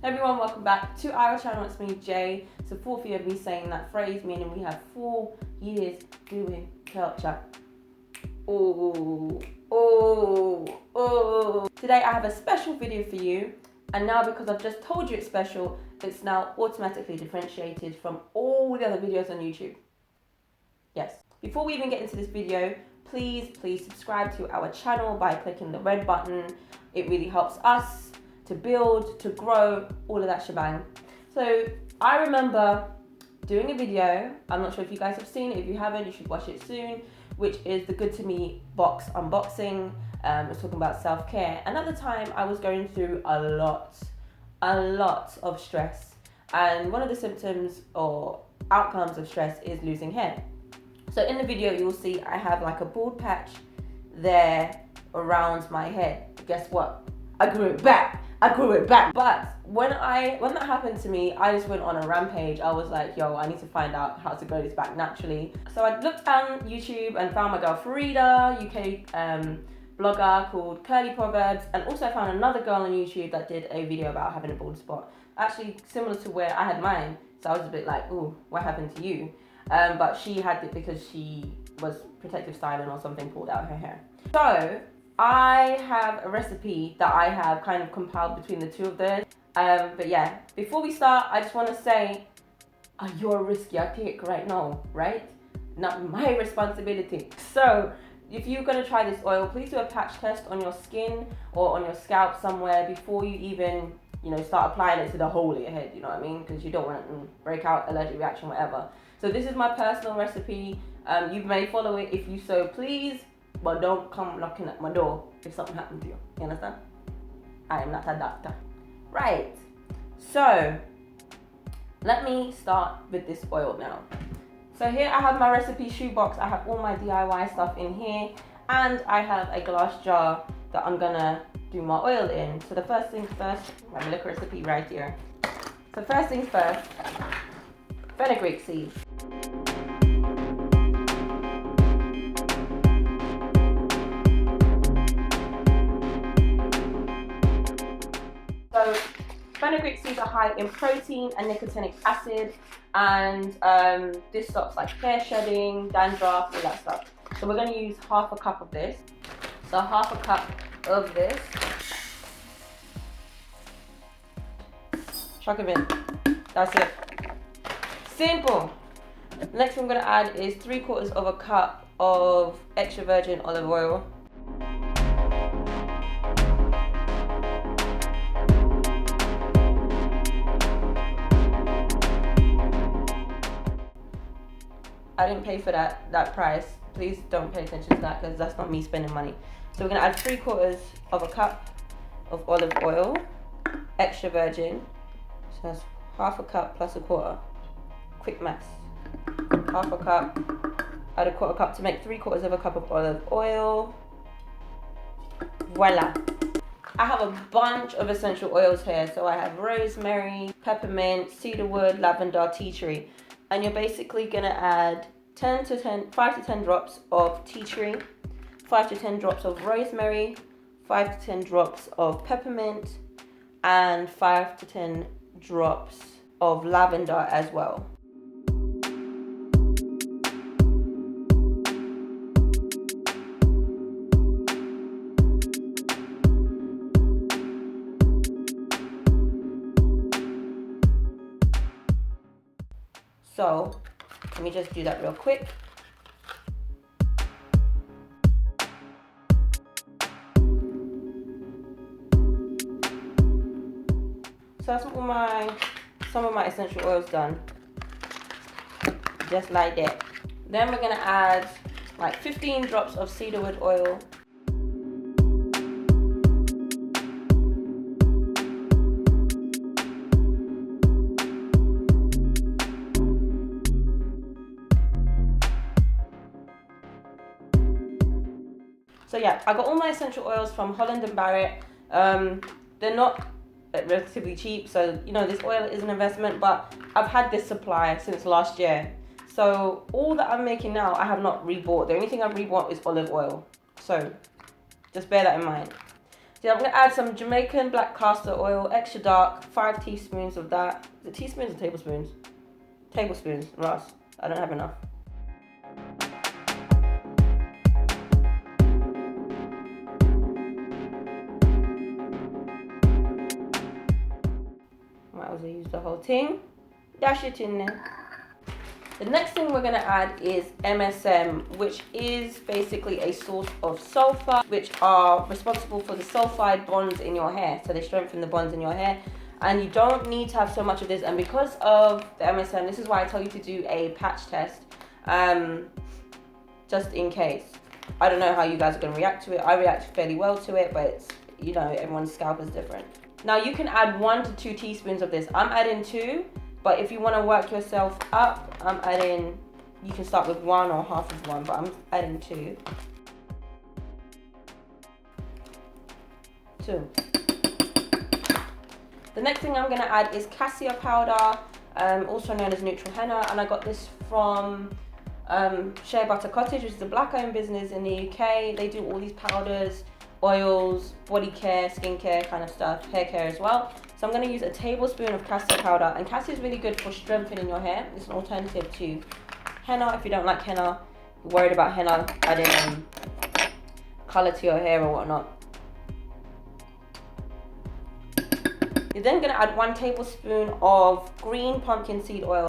Hey everyone, welcome back to our channel. It's me, Jay. It's the fourth year of me saying that phrase, meaning we have 4 years doing culture. Oh. Today I have a special video for you, and now because I've just told you it's special, it's now automatically differentiated from all the other videos on YouTube. Yes. Before we even get into this video, please subscribe to our channel by clicking the red button. It really helps us to build, to grow, all of that shebang. So I remember doing a video, I'm not sure if you guys have seen it. If you haven't, you should watch it soon, which is the Good To Me box unboxing. It's talking about self-care. And at the time I was going through a lot of stress. And one of the symptoms or outcomes of stress is losing hair. So in the video you'll see I have like a bald patch there around my head. Guess what? I grew it back. But when that happened to me, I just went on a rampage. I was like, yo, I need to find out how to grow this back naturally. So I looked on YouTube and found my girl Farida, UK blogger called Proverbz, and also I found another girl on YouTube that did a video about having a bald spot. Actually similar to where I had mine. So I was a bit like, ooh, what happened to you? But she had it because she was protective styling or something, pulled out her hair. So I have a recipe that I have kind of compiled between the two of those. But yeah, before we start, I just want to say, you're a risk you take right now, right? Not my responsibility. So if you're going to try this oil, please do a patch test on your skin or on your scalp somewhere before you even, start applying it to the whole of your head, you know what I mean? Because you don't want to break out allergic reaction, whatever. So this is my personal recipe. You may follow it if you so please, but don't come knocking at my door if something happens to you. You understand? I am not a doctor. Right. So let me start with this oil now. So here I have my recipe shoebox. I have all my DIY stuff in here, and I have a glass jar that I'm gonna do my oil in. So the first things first, let me look at recipe right here. So first things first, Fenugreek Seeds. So Fenugreek seeds are high in protein and nicotinic acid, and this stops like hair shedding, dandruff, all that stuff. So we're going to use half a cup of this. So half a cup of this. Chuck it in. That's it. Simple. Next I'm going to add is 3/4 of a cup of extra virgin olive oil. I didn't pay for that price. Please don't pay attention to that because that's not me spending money. So we're gonna add 3/4 of a cup of olive oil, extra virgin. So that's half a cup plus a quarter. Quick maths. Half a cup, add a 1/4 cup to make 3/4 of a cup of olive oil. Voila. I have a bunch of essential oils here. So I have rosemary, peppermint, cedar wood, lavender, tea tree. And you're basically gonna add 5 to 10 drops of tea tree, 5 to 10 drops of rosemary, 5 to 10 drops of peppermint, and 5 to 10 drops of lavender as well. So let me just do that real quick. So that's some of my essential oils done. Just like that. Then we're gonna add like 15 drops of cedar wood oil. So yeah, I got all my essential oils from Holland & Barrett. They're not relatively cheap, so this oil is an investment, but I've had this supply since last year. So all that I'm making now, I have not rebought. The only thing I've rebought is olive oil. So just bear that in mind. So I'm gonna add some Jamaican Black Castor Oil, extra dark, 5 teaspoons of that. Is it teaspoons or tablespoons? Tablespoons, Ross. I don't have enough. Might as well use the whole thing. Dash it in there. The next thing we're going to add is MSM, which is basically a source of sulfur, which are responsible for the sulfide bonds in your hair. So they strengthen the bonds in your hair. And you don't need to have so much of this. And because of the MSM, this is why I tell you to do a patch test, just in case. I don't know how you guys are going to react to it. I react fairly well to it, but it's, you know, everyone's scalp is different. Now you can add 1 to 2 teaspoons of this. I'm adding 2. But if you want to work yourself up, I'm adding, you can start with 1 or half of 1, but I'm adding 2. 2. The next thing I'm going to add is Cassia Powder, also known as neutral henna, and I got this from Shea Butter Cottage, which is a black-owned business in the UK. They do all these powders, oils, body care, skincare kind of stuff, hair care as well. So I'm going to use a tablespoon of cassia powder, and cassia is really good for strengthening your hair. It's an alternative to henna. If you don't like henna, you're worried about henna adding color to your hair or whatnot. You're then going to add 1 tablespoon of green pumpkin seed oil.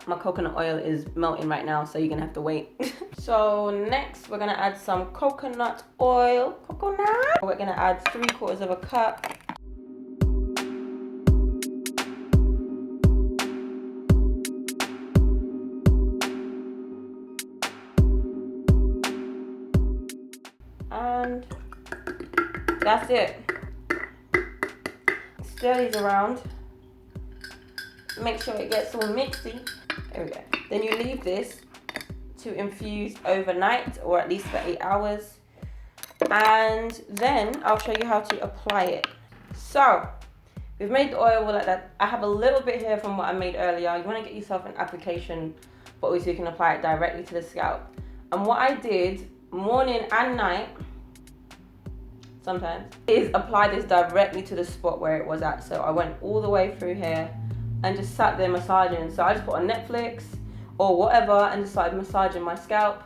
My coconut oil is melting right now, so you're gonna have to wait. So next we're gonna add some coconut oil. We're gonna add 3/4 of a cup. And that's it. Stir these around. Make sure it gets all mixy. There we go. Then you leave this to infuse overnight, or at least for 8 hours. And then I'll show you how to apply it. So we've made the oil like that. I have a little bit here from what I made earlier. You want to get yourself an application, but also you can apply it directly to the scalp. And what I did morning and night, sometimes, is apply this directly to the spot where it was at. So I went all the way through here and just sat there massaging. So I just put on Netflix or whatever and just started massaging my scalp.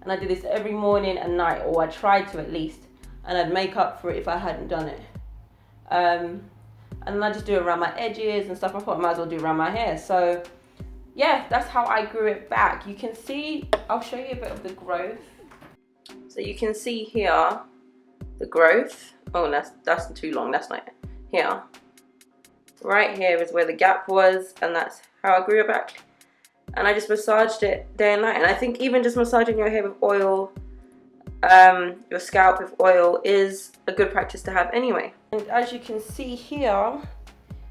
And I did this every morning and night, or I tried to at least. And I'd make up for it if I hadn't done it. And then I just do it around my edges and stuff. I thought I might as well do it around my hair. So yeah, that's how I grew it back. You can see, I'll show you a bit of the growth. So you can see here, the growth. Oh, that's too long, that's not it. Here. Right here is where the gap was, and that's how I grew it back. And I just massaged it day and night. And I think even just massaging your hair with oil, your scalp with oil, is a good practice to have anyway. And as you can see here,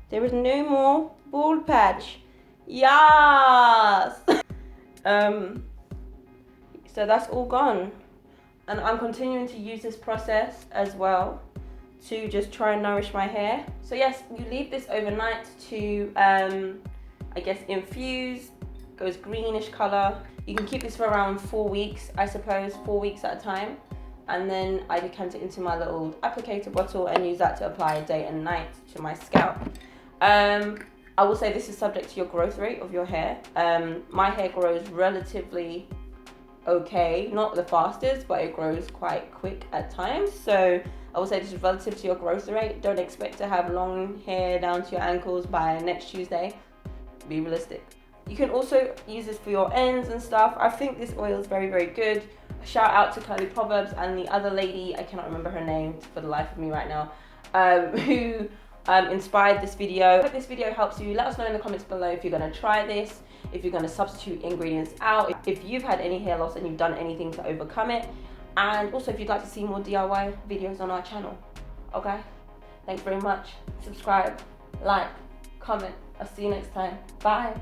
there is no more bald patch. Yes! So that's all gone. And I'm continuing to use this process as well to just try and nourish my hair. So yes, you leave this overnight to, I guess, infuse, goes greenish color. You can keep this for around 4 weeks, I suppose, 4 weeks at a time. And then I decant it into my little applicator bottle and use that to apply day and night to my scalp. I will say this is subject to your growth rate of your hair. My hair grows relatively okay, not the fastest, but it grows quite quick at times. So I will say this is relative to your growth rate. Don't expect to have long hair down to your ankles by next Tuesday. Be realistic. You can also use this for your ends and stuff. I think this oil is very, very good. Shout out to Proverbz and the other lady, I cannot remember her name for the life of me right now, who inspired this video. I hope this video helps you. Let us know in the comments below if you're going to try this, if you're going to substitute ingredients out, if you've had any hair loss and you've done anything to overcome it, and also if you'd like to see more DIY videos on our channel. Okay, thanks very much. Subscribe, like, comment. I'll see you next time. Bye.